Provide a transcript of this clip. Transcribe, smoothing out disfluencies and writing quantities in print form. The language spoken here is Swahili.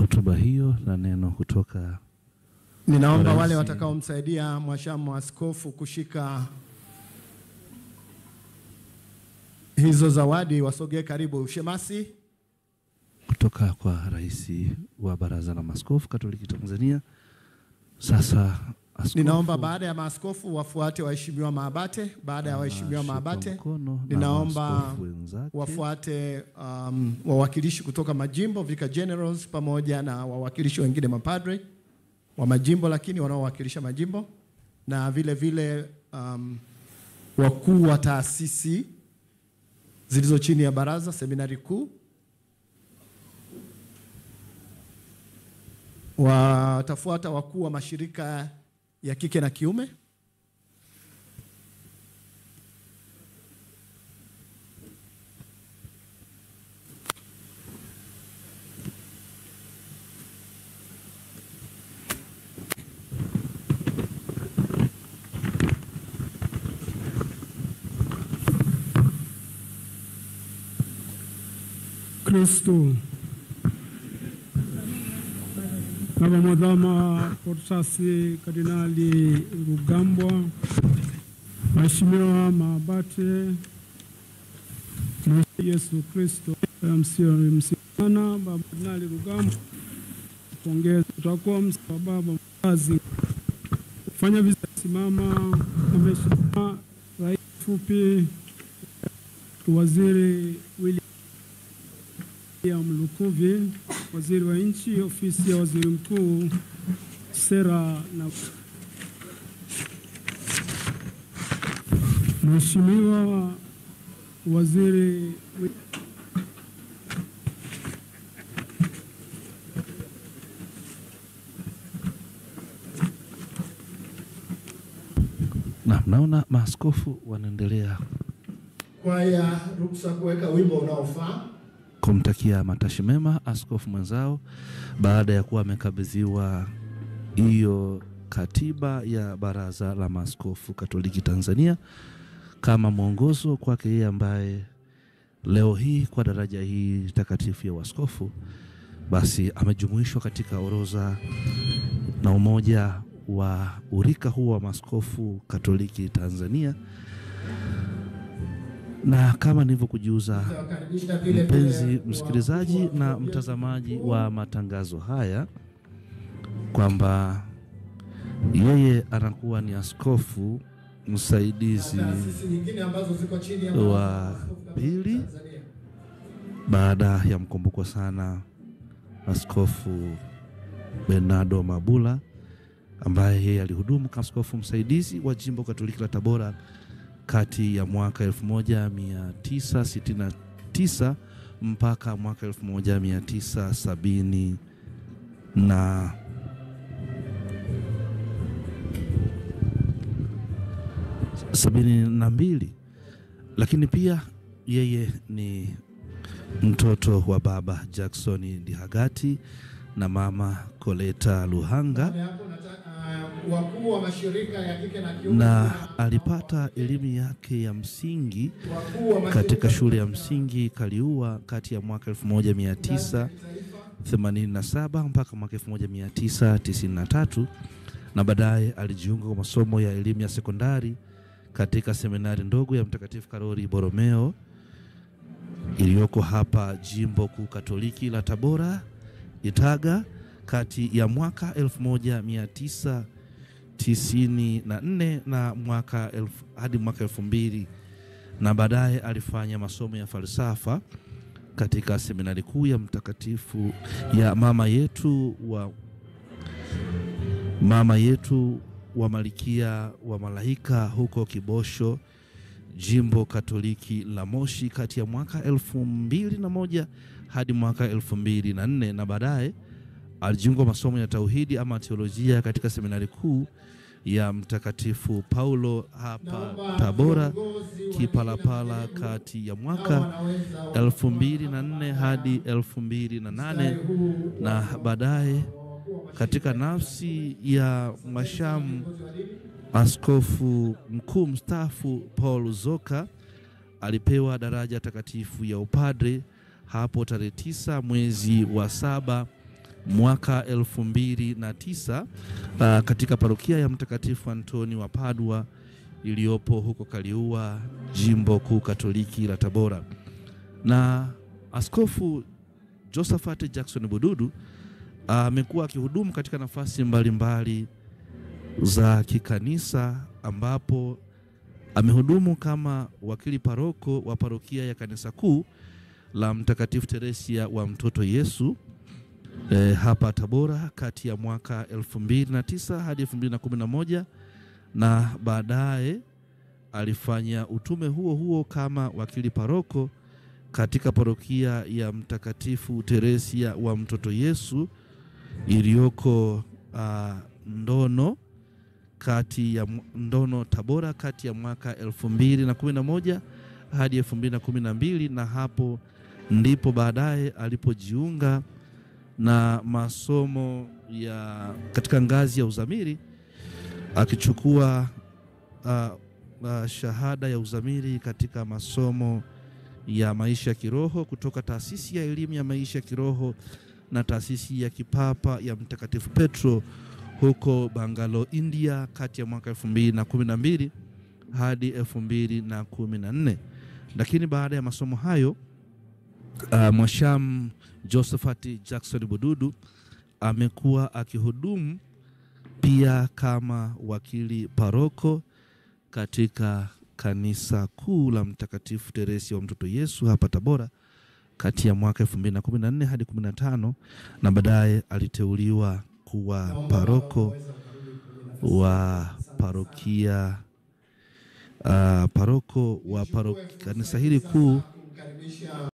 hotuba hiyo na neno kutoka. Ninaomba wale watakaomsaidia mwashamu askofu kushika hizo zawadi wasogee karibu. Shemasi kutoka kwa rais wa Baraza la Maaskofu Katoliki Tanzania. Sasa askofu, ninaomba baada ya maaskofu wafuate waheshimiwa maabate. Baada ya waheshimiwa maabate ninaomba wafuate wawakilishi kutoka majimbo, vika generals pamoja na wawakilishi wengine mapadre wa majimbo lakini wanaowakilisha majimbo, na vile vile wakuu wa taasisi zilizo chini ya baraza, seminari kuu. Watafuata wakuu wa mashirika ya kike na kiume. Kristo Baba Mwadhama Portasi Kardinali Rugambwa, Mheshimiwa maabate, Yesu Kristo msiana Baba Kardinali Rugambwa, pongeza tutakuwa msaba baba mzazi kufanya vizuri. Simama Mheshimiwa Rais fupi Waziri William Lukuvi, Waziri wa Nchi, Ofisi ya Waziri Mkuu, Sera na Mheshimiwa Waziri na naona maaskofu wanaendelea kwaya ruksa kuweka wimbo unaofaa kumtakia matashi mema askofu mwenzao baada ya kuwa amekabidhiwa hiyo katiba ya Baraza la Maaskofu Katoliki Tanzania kama mwongozo kwake yeye ambaye leo hii kwa daraja hii takatifu ya uaskofu basi amejumuishwa katika orodha na umoja wa urika huu wa maaskofu Katoliki Tanzania. Na kama nilivyokujuza mpenzi msikilizaji na mtazamaji wa matangazo haya kwamba yeye anakuwa ni askofu msaidizi wa pili baada ya mkumbuko sana Askofu Bernardo Mabula ambaye yeye alihudumu kama askofu msaidizi wa Jimbo Katoliki la Tabora kati ya mwaka 1969 mpaka mwaka 1972. Lakini pia yeye ni mtoto wa baba Jackson Dihagati na mama Koleta Luhanga, wakuu wa mashirika ya kike na kiume, na alipata elimu yake ya msingi katika shule ya msingi Kaliua kati ya mwaka 1987 mpaka mwaka 1993, na baadaye alijiunga kwa masomo ya elimu ya sekondari katika seminari ndogo ya Mtakatifu Karoli Borromeo iliyoko hapa Jimbo Kuu Katoliki la Tabora Itaga kati ya mwaka 1994 na hadi mwaka 2000, na baadaye alifanya masomo ya falsafa katika seminari kuu ya mtakatifu ya mama yetu wa Malkia wa Malaika huko Kibosho, Jimbo Katoliki la Moshi kati ya mwaka 2001 hadi mwaka 2004, na baadaye alijiunga masomo ya tauhidi ama teolojia katika seminari kuu ya Mtakatifu Paulo hapa Tabora Kipalapala kati ya mwaka 2004 hadi 2008, na baadaye katika nafsi ya mashamu askofu mkuu mstaafu Paul Zoka alipewa daraja takatifu ya upadre hapo tarehe 9 mwezi wa 7 mwaka 2009 katika parokia ya Mtakatifu Antoni wa Padua iliyopo huko Kaliua, Jimbo Kuu Katoliki la Tabora. Na Askofu Josephat Jackson Bududu amekuwa akihudumu katika nafasi mbalimbali za kikanisa, ambapo amehudumu kama wakili paroko wa parokia ya Kanisa Kuu la Mtakatifu Teresia wa Mtoto Yesu hapa Tabora kati ya mwaka 2009 hadi 2011, na baadaye alifanya utume huo kama wakili paroko katika parokia ya Mtakatifu Teresia wa Mtoto Yesu iliyoko Ndono Tabora kati ya mwaka 2011 hadi 2012, na hapo ndipo baadaye alipojiunga na masomo ya katika ngazi ya uzamili, akichukua shahada ya uzamili katika masomo ya maisha ya kiroho kutoka Taasisi ya Elimu ya Maisha ya Kiroho na Taasisi ya Kipapa ya Mtakatifu Petro huko Bangalore, India kati ya mwaka 2012 hadi 2014. Lakini baada ya masomo hayo Mwasham Josephat Jackson Bududu amekuwa akihudumu pia kama wakili paroko katika Kanisa Kuu la Mtakatifu Teresia wa Mtoto Yesu hapa Tabora kati ya mwaka 2014 hadi 2015, na baadaye aliteuliwa kuwa paroko wa parokia kanisa hili kuu